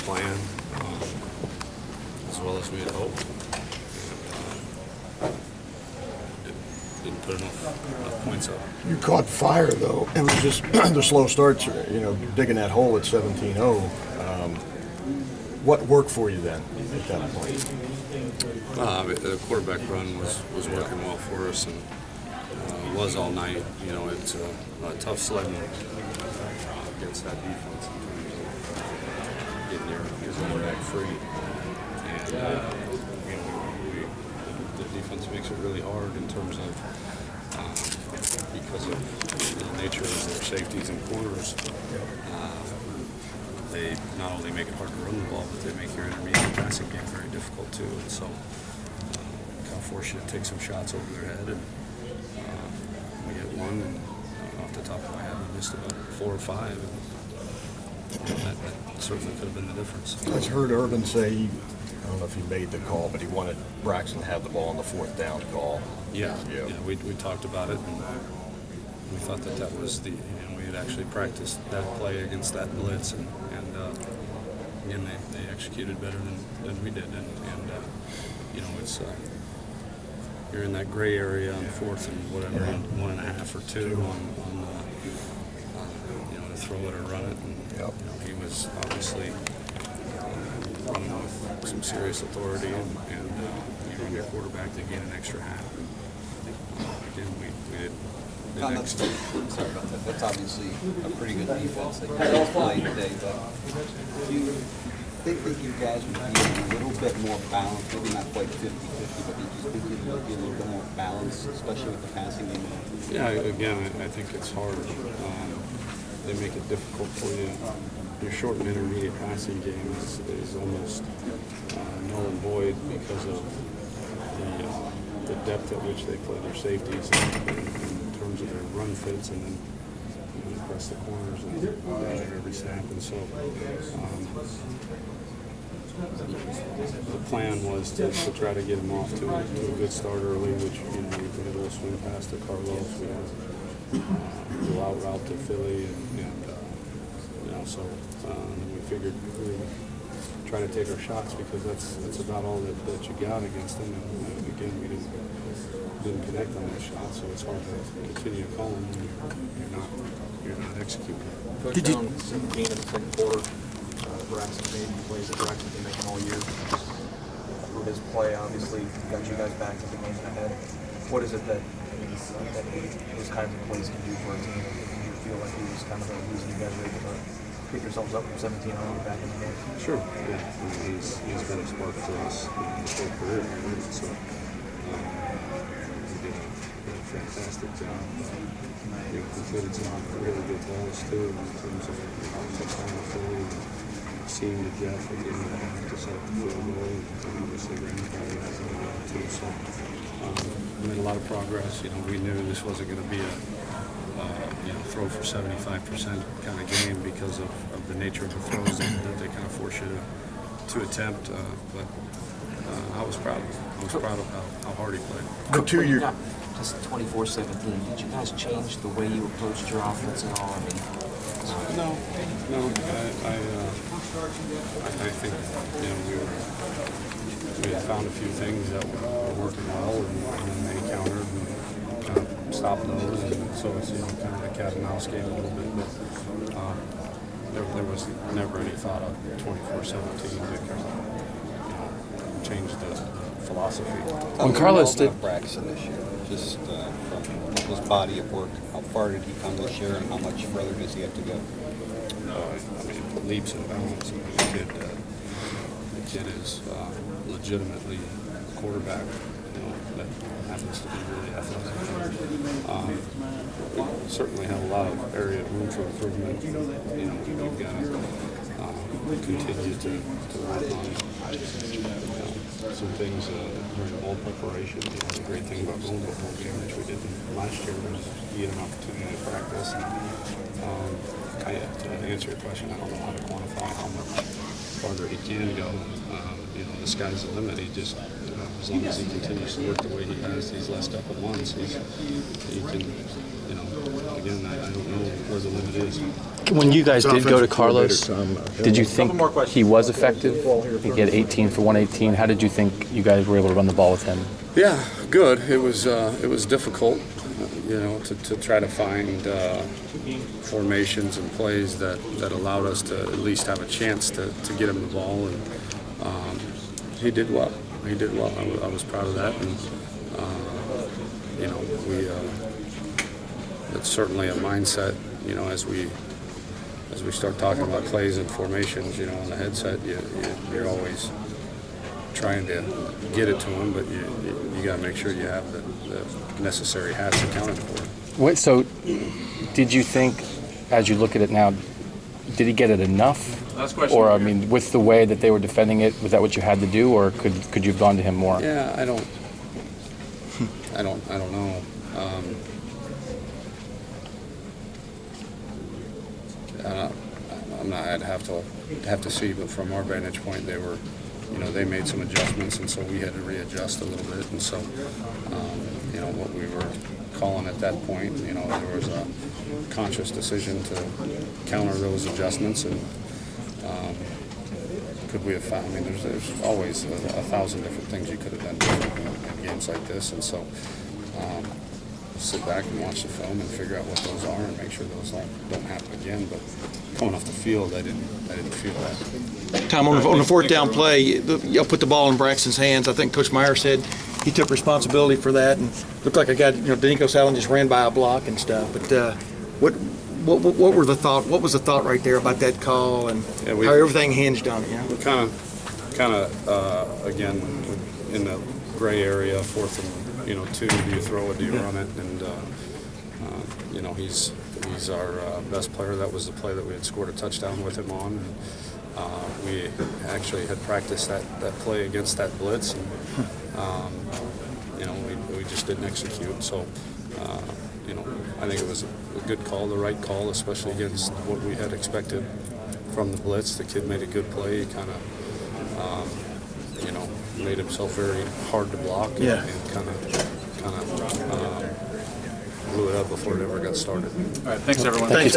plan, as well as we had hoped. Didn't put enough points up. You caught fire, though. It was just the slow starts, digging that hole at 17-0. What worked for you then at that point? The quarterback run was working well for us, and was all night. It's a tough sledding against that defense in terms of getting your running back free. And the defense makes it really hard in terms of because of the nature of their safeties and corners. They not only make it hard to run the ball, but they make your intermediate passing game very difficult too. And so, kind of force you to take some shots over their head, and we hit one. And off the top of my head, we missed about 4 or 5. And that certainly could have been the difference. I heard Urban say, I don't know if he made the call, but he wanted Braxton to have the ball on the 4th down call. Yeah. We talked about it, and we thought that was we had actually practiced that play against that blitz, and again they executed better than we did, and it's you're in that gray area on 4th and whatever, 1.5 or 2 on to throw it or run it, and he was obviously running with some serious authority, and your quarterback to gain an extra half. Again, we did. Sorry about that. That's obviously a pretty good defense that you guys played today, but do you think that you guys would be a little bit more balanced, maybe not quite 50-50, but do you think you would be a little bit more balanced, especially with the passing game? Yeah, again, I think it's hard. They make it difficult for you. Your short and intermediate passing game is almost null and void because of the depth at which they play their safeties in terms of their run fits, and then press the corners and every snap. And so the plan was to try to get him off to a good start early, which we had a little swing pass to Carlos. We had a out route to Philly, and so then we figured we would try to take our shots, because that's about all that you got against them. And again, we didn't connect on those shots, so it's hard to continue to call them when you're not executing. Coach Down, 17 in the second quarter. Braxton made plays that Braxton been making all year. Through his play, obviously, got you guys back to the game ahead. What is it that those kinds of plays can do for a team? Do you feel like he was kind of the reason you guys were able to pick yourselves up from 17 on back in the game? Sure. Yeah. He's been a spark for us his whole career. So he did a fantastic job. He completed some really good balls too in terms of touchdown to Philly, seeing the Jeff at the end of the half to set up the field goal, and obviously ran the ball too. So we made a lot of progress. We knew this wasn't going to be a throw for 75% kind of game because of the nature of the throws that they kind of force you to attempt. But I was proud of him. I was proud of how hard he played. The 2 year. Just 24-17. Did you guys change the way you approached your offense at all? No. I think we had found a few things that were working well, and then they countered and kind of stopped those, and so it's kind of a cat and mouse game a little bit. But there was never any thought of 24-17 to change the philosophy. When Carlos did Braxton this year, just from his body of work, how far did he come this year, and how much further does he have to go? Leaps and bounds. The kid is legitimately a quarterback. That happens to be really athletic. Certainly have a lot of area of room for improvement. We've got to continue to work on some things during the bowl preparation. The great thing about going to a bowl game, which we did last year, was you get an opportunity to practice. To answer your question, I don't know how to quantify how much farther he can go. The sky's the limit. He just, as long as he continues to work the way he has these last couple of months, he can again, I don't know where the limit is. When you guys did go to Carlos, Tom, did you think Couple more questions. he was effective? He had 18 for 118. How did you think you guys were able to run the ball with him? Yeah, good. It was difficult, to try to find formations and plays that allowed us to at least have a chance to get him the ball, and he did well. He did well. I was proud of that, and it's certainly a mindset. As we start talking about plays and formations, on the headset, you're always trying to get it to him, but you got to make sure you have the necessary hats accounted for. Wait, so did you think, as you look at it now, did he get it enough? Last question. Or, I mean, with the way that they were defending it, was that what you had to do, or could you have gone to him more? Yeah, I don't know. I'd have to see, but from our vantage point, they made some adjustments, and so we had to readjust a little bit, and so what we were calling at that point, there was a conscious decision to counter those adjustments, and could we have found? I mean, there's always 1,000 different things you could have done different in games like this, and so. Sit back and watch the film and figure out what those are and make sure those don't happen again. But coming off the field, I didn't feel that. Tom, on the fourth down play, y'all put the ball in Braxton's hands. I think Coach Meyer said he took responsibility for that, and looked like a guy. Danico Salin just ran by a block and stuff. But what was the thought right there about that call and how everything hinged on it? We kind of again in the gray area, fourth and 2. Do you throw it? Do you run it? And he's our best player. That was the play that we had scored a touchdown with him on. And, we actually had practiced that play against that blitz, and we just didn't execute. So I think it was a good call, the right call, especially against what we had expected from the blitz. The kid made a good play. He kind of made himself very hard to block, and kind of blew it up before it ever got started. All right, thanks everyone. Thank you.